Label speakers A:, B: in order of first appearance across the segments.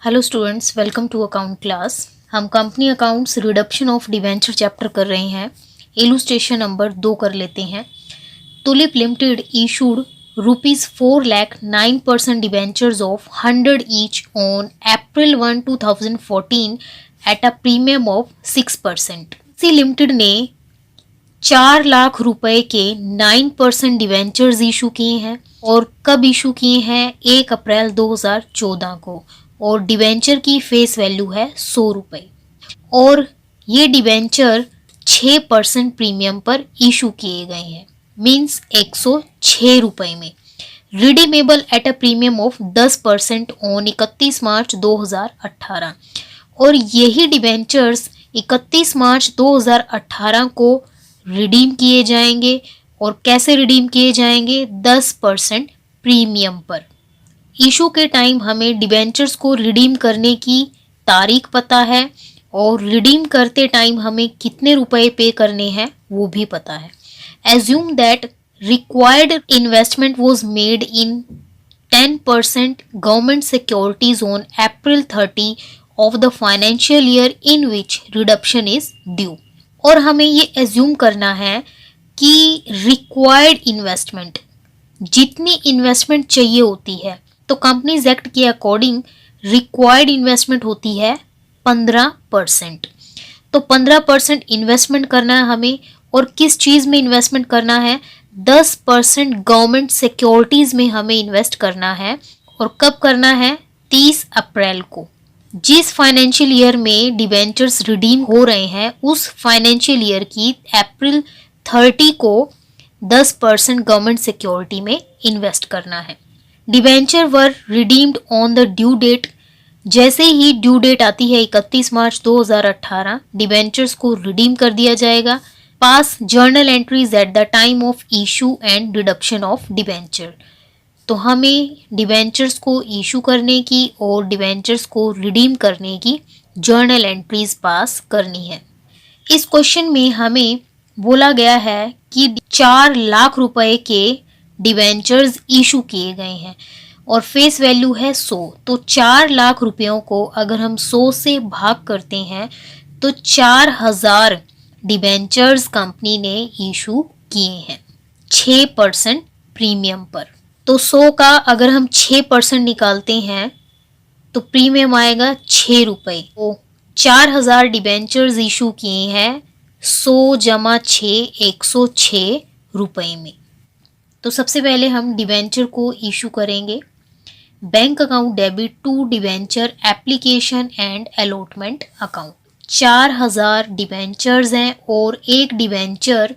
A: Hello students, welcome to account class. हम company accounts reduction of debenture chapter कर रहे हैं। इलुस्ट्रेशन नंबर 2 कर लेते हैं। Tulip limited issued ₹4 lakh 9% debentures of 100 each on April 1, 2014 at a premium of 6%। C limited ने 4 लाख रुपए के 9% डिवेंचर्स इशू किए हैं और कब इशू किए हैं? 1 अप्रैल 2014 को। और डिवेंचर की फेस वैल्यू है 100 रुपए और ये डिवेंचर 6% प्रीमियम पर इशू किए गए हैं, मींस 106 रुपए में। Redeemable eight a premium of 10% on 31 मार्च 2018 और यही डिवेंचर्स 31 मार्च 2018 को रिडीम किए जाएंगे। और कैसे रिडीम किए जाएंगे? 10% प्रीमियम पर। इशू के टाइम हमें डिबेंचर्स को रिडीम करने की तारीख पता है और रिडीम करते टाइम हमें कितने रुपए पे करने हैं वो भी पता है। Assume that required investment was made in 10% government securities on April 30 of the financial year in which reduction is due. और हमें ये एज्यूम करना है कि रिक्वायर्ड इन्वेस्टमेंट, जितनी इन्वेस्टमेंट चाहिए होती है, तो कंपनीज एक्ट के अकॉर्डिंग रिक्वायर्ड इन्वेस्टमेंट होती है 15%। तो 15% इन्वेस्टमेंट करना है हमें। और किस चीज में इन्वेस्टमेंट करना है? 10% गवर्नमेंट सिक्योरिटीज में हमें इन्वेस्ट करना है। और कब करना है? 30 अप्रैल को। जिस फाइनेंशियल ईयर में डिबेंचर्स रिडीम हो रहे हैं उस फाइनेंशियल ईयर की April 30 को 10% गवर्नमेंट सिक्योरिटी में इन्वेस्ट करना है। Debenture were redeemed on the due date. जैसे ही ड्यू डेट आती है 31 मार्च 2018, डिबेंचर्स को रिडीम कर दिया जाएगा। पास journal entries at the time of issue and reduction of debenture. तो हमें डिबेंचर्स को इशू करने की और डिबेंचर्स को रिडीम करने की जर्नल एंट्रीज पास करनी है। इस क्वेश्चन में हमें बोला गया है कि 4 लाख रुपए के डिवेंचर्स इशू किए गए हैं और फेस वैल्यू है 100। तो 4 लाख रुपयों को अगर हम 100 से भाग करते हैं तो 4000 डिवेंचर्स कंपनी ने इशू किए हैं 6% प्रीमियम पर। तो 100 का अगर हम 6% निकालते हैं तो प्रीमियम आएगा 6 रुपए। तो 4000 डिवेंचर्स इशू किए हैं 100 जमा 6 106 रुपए में। तो सबसे पहले हम डिवेंचर को इशू करेंगे। Bank account debit to debenture application and allotment account. 4000 debentures हैं और एक डिवेंचर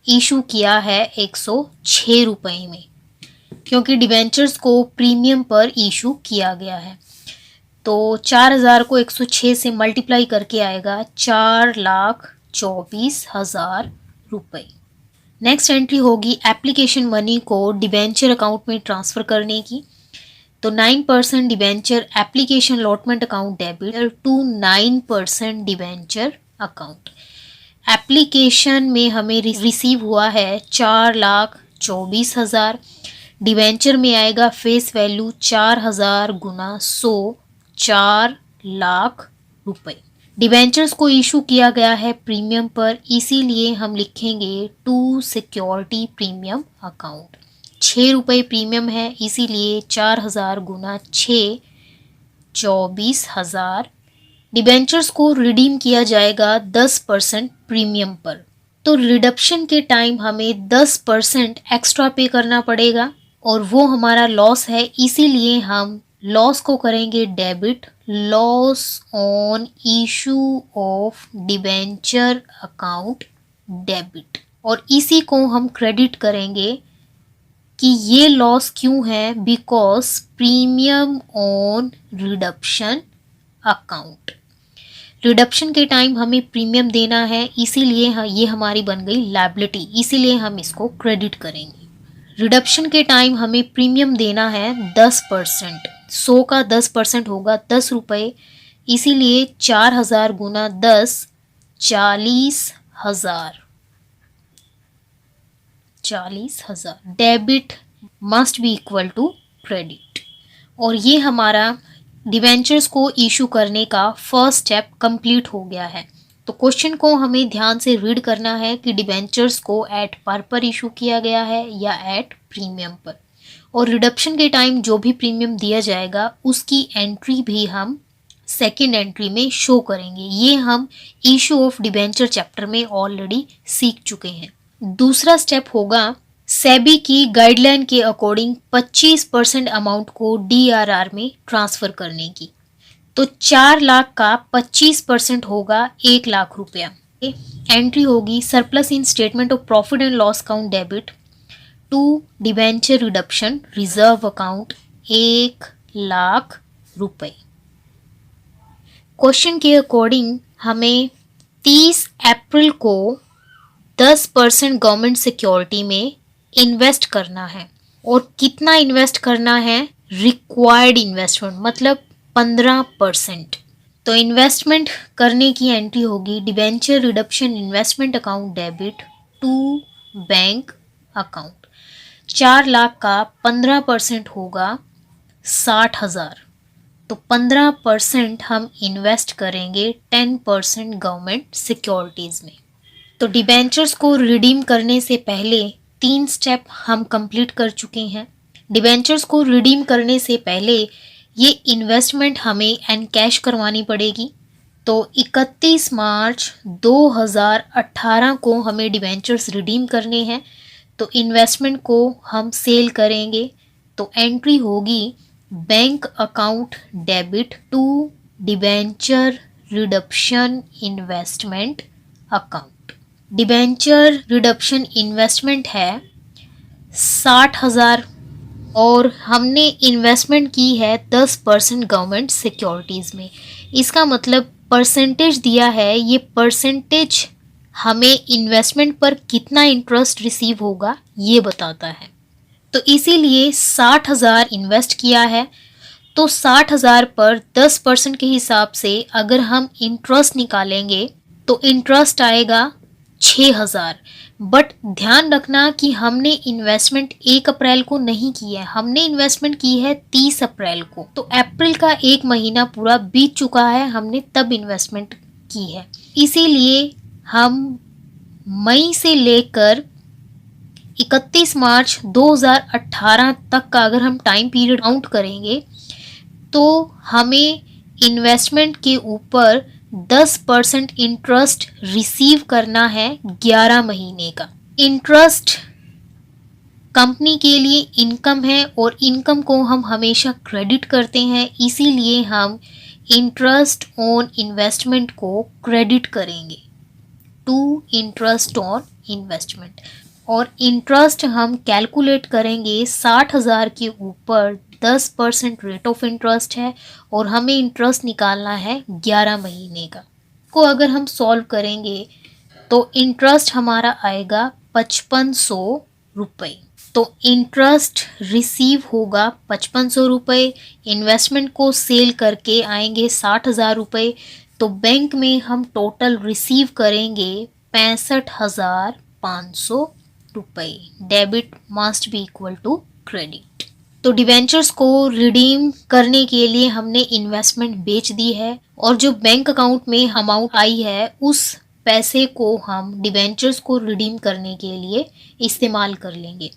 A: इशू किया है 106 रुपए में, क्योंकि डिवेंचर्स को प्रीमियम पर इशू किया गया है। तो 4000 को 106 से मल्टीप्लाई करके आएगा 4,24,000 रुपए। नेक्स्ट एंट्री होगी एप्लीकेशन मनी को डिबेंचर अकाउंट में ट्रांसफ़र करने की। तो 9% debenture application allotment account debit to 9% debenture account. Application में हमें रिसीव हुआ है 4,24,000। डिबेंचर में आएगा फेस वैल्यू 4000 गुना 100, 4 लाख रुपए। डिबेंचर्स को इशू किया गया है प्रीमियम पर, इसीलिए हम लिखेंगे टू सिक्योरिटी प्रीमियम अकाउंट। 6 रुपए प्रीमियम है, इसीलिए 4000 गुना 6, 24,000। डिबेंचर्स को रिडीम किया जाएगा 10% प्रीमियम पर। तो रिडक्शन के टाइम हमें 10% एक्स्ट्रा पे करना पड़ेगा और वो हमारा लॉस है, इसीलिए हम लॉस को करेंगे debit. Loss on issue of debenture account debit. और इसी को हम क्रेडिट करेंगे कि ये लॉस क्यों है? Because premium on reduction account. Reduction के टाइम हमें प्रीमियम देना है, इसीलिए ये हमारी बन गई लायबिलिटी, इसीलिए हम इसको क्रेडिट करेंगे। रिडक्शन के टाइम हमें प्रीमियम देना है 10%। 100 का 10% होगा 10 रुपये, इसीलिए 4000 गुना 10, 40,000। 40,000 debit must be equal to credit. और ये हमारा डिबेंचर्स को इशू करने का फर्स्ट स्टेप कंप्लीट हो गया है। तो क्वेश्चन को हमें ध्यान से रीड करना है कि डिबेंचर्स को एट par पर इशू किया गया है या एट प्रीमियम पर, और रिडक्शन के टाइम जो भी प्रीमियम दिया जाएगा उसकी एंट्री भी हम सेकेंड एंट्री में शो करेंगे। ये हम इशू ऑफ डिबेंचर चैप्टर में ऑलरेडी सीख चुके हैं। दूसरा स्टेप होगा सेबी की गाइडलाइन के अकॉर्डिंग 25% अमाउंट को DRR में ट्रांसफर करने की। तो 4 लाख का 25% होगा 1 लाख रुपया। एंट्री होगी surplus in statement of profit and loss account debit to debenture reduction reserve account 1 lakh रुपए। क्वेश्चन के अकॉर्डिंग हमें 30 अप्रैल को 10% गवर्नमेंट सिक्योरिटी में इन्वेस्ट करना है, और कितना इन्वेस्ट करना है, रिक्वायर्ड इन्वेस्टमेंट मतलब 15%। तो इन्वेस्टमेंट करने की एंट्री होगी debenture reduction investment account debit to bank account. 4 lakh का 15% होगा 60,000। तो 15% हम इन्वेस्ट करेंगे 10% गवर्नमेंट सिक्योरिटीज़ में। तो डिबेंचर्स को रिडीम करने से पहले 3 स्टेप हम कंप्लीट कर चुके हैं। डिबेंचर्स को रिडीम करने से पहले ये इन्वेस्टमेंट हमें एनकैश करवानी पड़ेगी। तो 31 मार्च 2018 को हमें डिबेंचर्स रिडीम करने हैं। तो इन्वेस्टमेंट को हम सेल करेंगे। तो एंट्री होगी bank account debit to debenture reduction investment account. Debenture reduction investment है 60,000, और हमने इन्वेस्टमेंट की है 10% गवर्नमेंट सिक्योरिटीज़ में। इसका मतलब परसेंटेज दिया है, ये परसेंटेज हमें इन्वेस्टमेंट पर कितना इंटरेस्ट रिसीव होगा ये बताता है। तो इसीलिए 60,000 इन्वेस्ट किया है। तो 60,000 पर 10% के हिसाब से अगर हम इंटरेस्ट निकालेंगे तो इंटरेस्ट आएगा 6,000। बट ध्यान रखना कि हमने इन्वेस्टमेंट 1 अप्रैल को नहीं की है, हमने इन्वेस्टमेंट की है 30 अप्रैल को। तो अप्रैल का 1 महीना पूरा बीत चुका है, हमने तब इन्वेस्टमेंट की है। इसीलिए हम मई से लेकर 31 मार्च 2018 तक का अगर हम टाइम पीरियड काउंट करेंगे तो हमें इन्वेस्टमेंट के ऊपर 10% इंटरेस्ट रिसीव करना है 11 महीने का। इंटरेस्ट कंपनी के लिए इनकम है, और इनकम को हम हमेशा क्रेडिट करते हैं, इसीलिए हम इंटरेस्ट ऑन इन्वेस्टमेंट को क्रेडिट करेंगे टू इंटरेस्ट ऑन इन्वेस्टमेंट। और इंटरेस्ट हम कैलकुलेट करेंगे 60,000 के ऊपर 10% रेट ऑफ इंटरेस्ट है, और हमें इंटरेस्ट निकालना है 11 महीने का। को अगर हम सॉल्व करेंगे तो इंटरेस्ट हमारा आएगा 5500 रुपये। तो इंटरेस्ट रिसीव होगा 5500 रुपये, इन्वेस्टमेंट को सेल करके आएंगे 60,000 रुपये। तो बैंक में हम टोटल रिसीव करेंगे 65,500 रुपये। Debit must be equal to credit. तो डिवेंचर्स को रिडीम करने के लिए हमने इन्वेस्टमेंट बेच दी है, और जो बैंक अकाउंट में अमाउंट आई है उस पैसे को हम डिवेंचर्स को रिडीम करने के लिए इस्तेमाल कर लेंगे।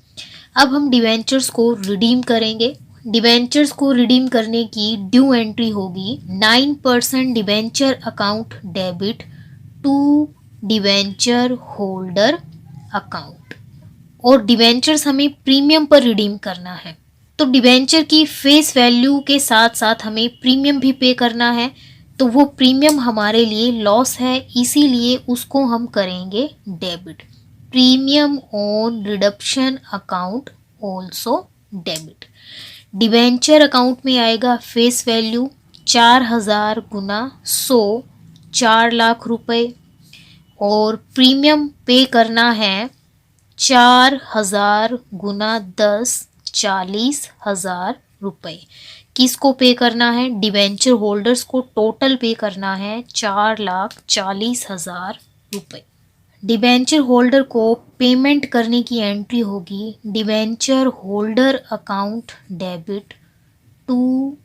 A: अब हम डिवेंचर्स को रिडीम करेंगे। डिवेंचर्स को रिडीम करने की ड्यू एंट्री होगी 9% debenture account debit to debenture holder account, और डिवेंचर्स हमें प्रीमियम पर रिडीम करना है। तो डिवेंचर की फेस वैल्यू के साथ साथ हमें प्रीमियम भी पे करना है। तो वो प्रीमियम हमारे लिए लॉस है, इसीलिए उसको हम करेंगे debit. Premium on reduction account also debit. Debenture account में आएगा फेस वैल्यू 4,000 गुना 100 4 लाख रुपए, और प्रीमियम पे करना है 4,000 गुना 10 40,000 रुपये। किसको पे करना है? डिवेंचर होल्डर्स को टोटल पे करना है 4,40,000 रुपये। डिवेंचर होल्डर को पेमेंट करने की एंट्री होगी debenture holder account debit to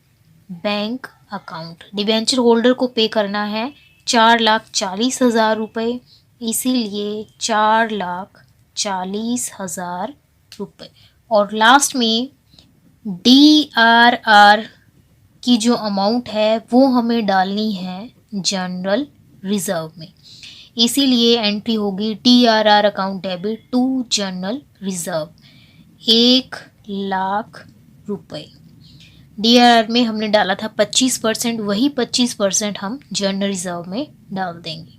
A: bank account. Debenture holder को पे करना है 4,40,000 रुपये, इसीलिए 4,40,000 रुपये। और लास्ट में DRR की जो अमाउंट है वो हमें डालनी है जनरल रिजर्व में, इसीलिए एंट्री होगी DRR account debit to general reserve 1,00,000 रुपये। DRR में हमने डाला था 25%, वही 25% हम जनरल रिजर्व में डाल देंगे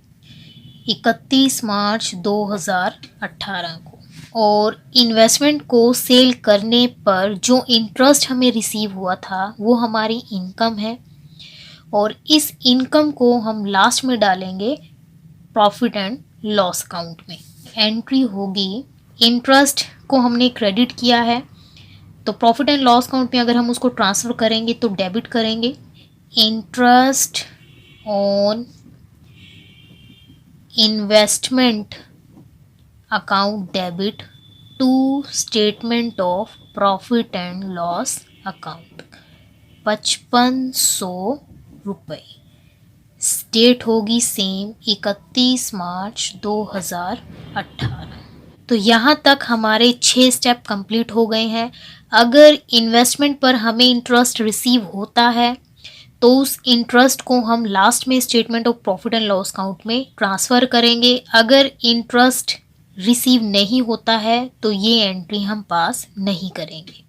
A: 31 मार्च 2018 को। और इन्वेस्टमेंट को सेल करने पर जो इंटरेस्ट हमें रिसीव हुआ था वो हमारी इनकम है, और इस इनकम को हम लास्ट में डालेंगे प्रॉफिट एंड लॉस अकाउंट में। एंट्री होगी, इंटरेस्ट को हमने क्रेडिट किया है तो प्रॉफिट एंड लॉस अकाउंट में अगर हम उसको ट्रांसफ़र करेंगे तो डेबिट करेंगे interest on investment account debit to statement of profit and loss account 5500 रुपये। डेट होगी सेम 31 मार्च 2018। तो यहाँ तक हमारे 6 स्टेप कंप्लीट हो गए हैं। अगर इन्वेस्टमेंट पर हमें इंटरेस्ट रिसीव होता है तो उस इंटरेस्ट को हम लास्ट में statement of profit and loss account में ट्रांसफ़र करेंगे। अगर इंटरेस्ट रिसीव नहीं होता है तो ये एंट्री हम पास नहीं करेंगे।